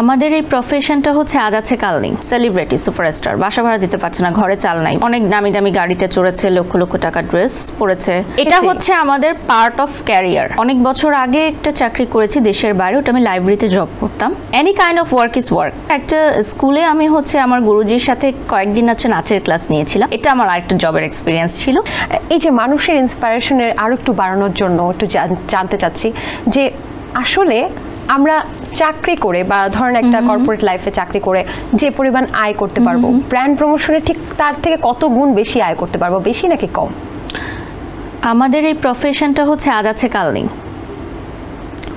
আমাদের এই প্রফেশনটা হচ্ছে আজ আছে কাল নেই। সেলিব্রিটি সুপারস্টার, বাসা ভাড়া দিতে পারছে না, ঘরে চাল নাই, অনেক দামি দামি গাড়িতে চড়েছে, লক্ষ লক্ষ টাকা ড্রেস পরেছে। এটা হচ্ছে আমাদের পার্ট অফ ক্যারিয়ার। অনেক বছর আগে একটা চাকরি করেছি দেশের বাইরে, ওটা আমি লাইব্রেরিতে জব করতাম। Any kind of work is work. একটা স্কুলে আমি হচ্ছে আমার গুরুজির সাথে কয়েকদিন হচ্ছে নাচের ক্লাস নিয়েছিলাম, এটা আমার আরেকটা জবের এক্সপিরিয়েন্স ছিল। এই যে মানুষের ইন্সপিরেশনের আরো একটু বাড়ানোর জন্য একটু জানতে চাচ্ছি যে আসলে আমরা চাকরি করে বা ধরেন একটা কর্পোরেট লাইফে চাকরি করে যে পরিমাণ আয় করতে পারবো, ব্র্যান্ড প্রমোশনে ঠিক তার থেকে কত গুণ বেশি আয় করতে পারবো, বেশি নাকি কম? আমাদের এই প্রফেশনটা হচ্ছে আজ আছে কাল নেই,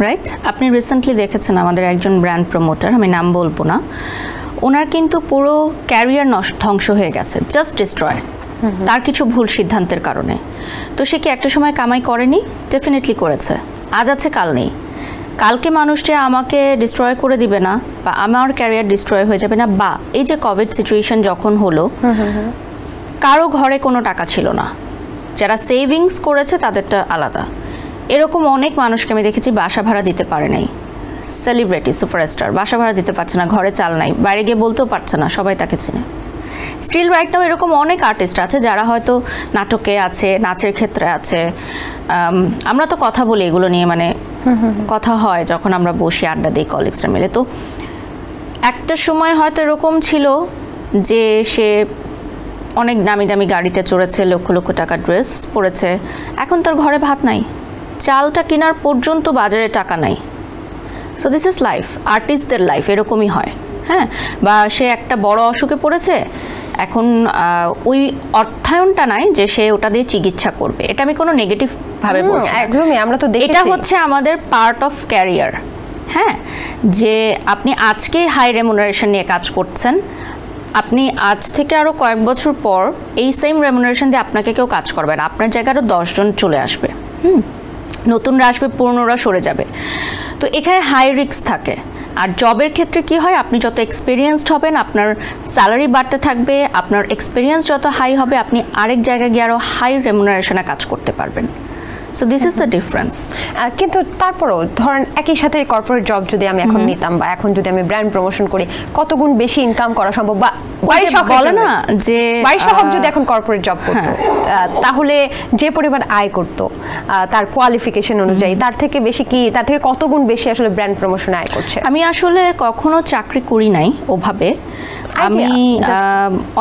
রাইট? আপনি রিসেন্টলি দেখেছেন আমাদের একজন ব্র্যান্ড প্রমোটার, আমি নাম বলবো না, ওনার কিন্তু পুরো ক্যারিয়ার ধ্বংস হয়ে গেছে, জাস্ট ডিস্ট্রয়, তার কিছু ভুল সিদ্ধান্তের কারণে। তো সে কি একটা সময় কামাই করেনি? ডেফিনেটলি করেছে। আজ আছে কাল নেই। কালকে মানুষ যে আমাকে ডিস্ট্রয় করে দিবে না বা আমার ক্যারিয়ার ডিস্ট্রয় হয়ে যাবে না, বা এই যে কোভিড সিচুয়েশন যখন হলো, কারো ঘরে কোনো টাকা ছিল না, যারা সেভিংস করেছে তাদেরটা আলাদা। এরকম অনেক মানুষকে আমি দেখেছি বাসা ভাড়া দিতে পারে নাই। সেলিব্রিটি সুপারস্টার, বাসা ভাড়া দিতে পারছে না, ঘরে চাল নাই, বাইরে গিয়ে বলতেও পারছে না, সবাই তাকে চিনে। স্টিল রাইট নাও এরকম অনেক আর্টিস্ট আছে যারা হয়তো নাটকে আছে, নাচের ক্ষেত্রে আছে। আমরা তো কথা বলি এগুলো নিয়ে, মানে কথা হয় যখন আমরা বসি আড্ডা দিই কলিগসরা মিলে। তো একটা সময় হয়তো এরকম ছিল যে সে অনেক দামি দামি গাড়িতে চড়েছে, লক্ষ লক্ষ টাকা ড্রেস পরেছে, এখন তার ঘরে ভাত নাই, চালটা কেনার পর্যন্ত বাজারে টাকা নাই। সো দিস ইজ লাইফ, আর্টিস্টদের লাইফ এরকমই হয়। হ্যাঁ, বা সে একটা বড় অসুখে পড়েছে, এখন ওই অর্থায়নটা নাই যে সে ওটা দিয়ে চিকিৎসা করবে। এটা আমি কোনো নেগেটিভ ভাবে বলছি না, একদমই আমরা তো দেখেছি। এটা হচ্ছে আমাদের পার্ট অফ ক্যারিয়ার। হ্যাঁ, যে আপনি আজকে হাই রেমুনারেশন নিয়ে কাজ করছেন, আপনি আজ থেকে আরও কয়েক বছর পর এই সেম রেমুনারেশন দিয়ে আপনাকে কেউ কাজ করবে না, আপনার জায়গায় আরও 10 জন চলে আসবে, নতুনরা আসবে, পুরনোরা সরে যাবে। তো এখানে হাই রিস্ক থাকে। আর জবের ক্ষেত্রে কি হয়, আপনি যত এক্সপিরিয়েন্সড হবেন আপনার স্যালারি বাড়তে থাকবে, আপনার এক্সপিরিয়েন্স যত হাই হবে আপনি আরেক জায়গায় গিয়ে আরও হাই রেমুনারেশনে কাজ করতে পারবেন। So this is the difference. কিন্তু তারপরেও ধরেন একই সাথে কর্পোরেট জব যদি আমি এখন নিতাম বা এখন যদি আমি ব্র্যান্ড প্রমোশন করি, কত গুণ বেশি ইনকাম করা সম্ভব? বা বলে না যে বাড়ির সহগ যদি এখন কর্পোরেট জব করতো, তাহলে যে পরিমাণ আয় করতো তার কোয়ালিফিকেশন অনুযায়ী তার থেকে বেশি কি, তার থেকে কত গুণ বেশি আসলে ব্র্যান্ড প্রমোশনে আয় করছে? আমি আসলে কখনো চাকরি করি নাই ওভাবে। আমি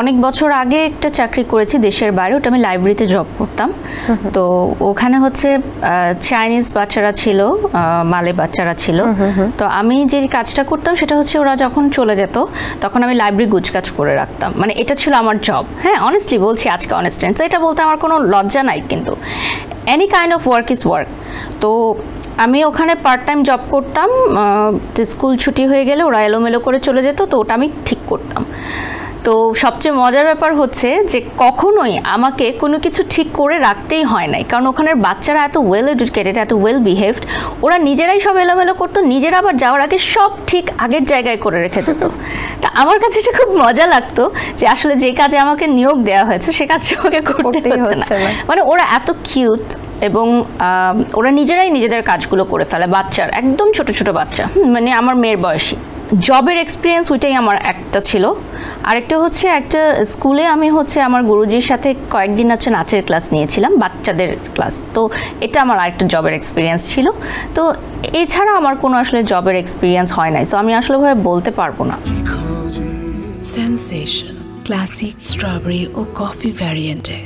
অনেক বছর আগে একটা চাকরি করেছি দেশের বাইরে, ওটা আমি লাইব্রেরিতে জব করতাম। তো ওখানে হচ্ছে চাইনিজ বাচ্চারা ছিল, মালে বাচ্চারা ছিল। তো আমি যে কাজটা করতাম সেটা হচ্ছে ওরা যখন চলে যেত তখন আমি লাইব্রেরি গুছকাজ করে রাখতাম, মানে এটা ছিল আমার জব। হ্যাঁ, অনেস্টলি বলছি, আজকে অনেস্ট, এটা বলতে আমার কোনো লজ্জা নাই, কিন্তু any kind of work is work. তো আমি ওখানে পার্ট টাইম জব করতাম, স্কুল ছুটি হয়ে গেলে ওরা এলোমেলো করে চলে যেত, তো ওটা আমি ঠিক করতাম। তো সবচেয়ে মজার ব্যাপার হচ্ছে যে কখনোই আমাকে কোনো কিছু ঠিক করে রাখতেই হয় নাই, কারণ ওখানের বাচ্চারা এত ওয়েল এডুকেটেড, এত ওয়েল বিহেভড, ওরা নিজেরাই সব এলোমেলো করতো, নিজেরা আবার যাওয়ার আগে সব ঠিক আগের জায়গায় করে রেখে যেত। তা আমার কাছে এটা খুব মজা লাগতো যে আসলে যে কাজে আমাকে নিয়োগ দেওয়া হয়েছে সে কাজটা আমাকে করতে হচ্ছে না। মানে ওরা এত কিউট এবং ওরা নিজেরাই নিজেদের কাজগুলো করে ফেলে, বাচ্চার একদম ছোট ছোট বাচ্চা, মানে আমার মেয়ের বয়সী। জবের এক্সপিরিয়েন্স ওইটাই আমার একটা ছিল। আরেকটা হচ্ছে একটা স্কুলে আমি হচ্ছে আমার গুরুজির সাথে কয়েকদিন হচ্ছে নাচের ক্লাস নিয়েছিলাম, বাচ্চাদের ক্লাস। তো এটা আমার আরেকটা জবের এক্সপিরিয়েন্স ছিল। তো এছাড়া আমার কোনো আসলে জবের এক্সপিরিয়েন্স হয় নাই, সো আমি আসলে ভাবে বলতে পারবো না। সেনসেশন ক্লাসিক স্ট্রবেরি ও কফি ভ্যারিয়েন্টে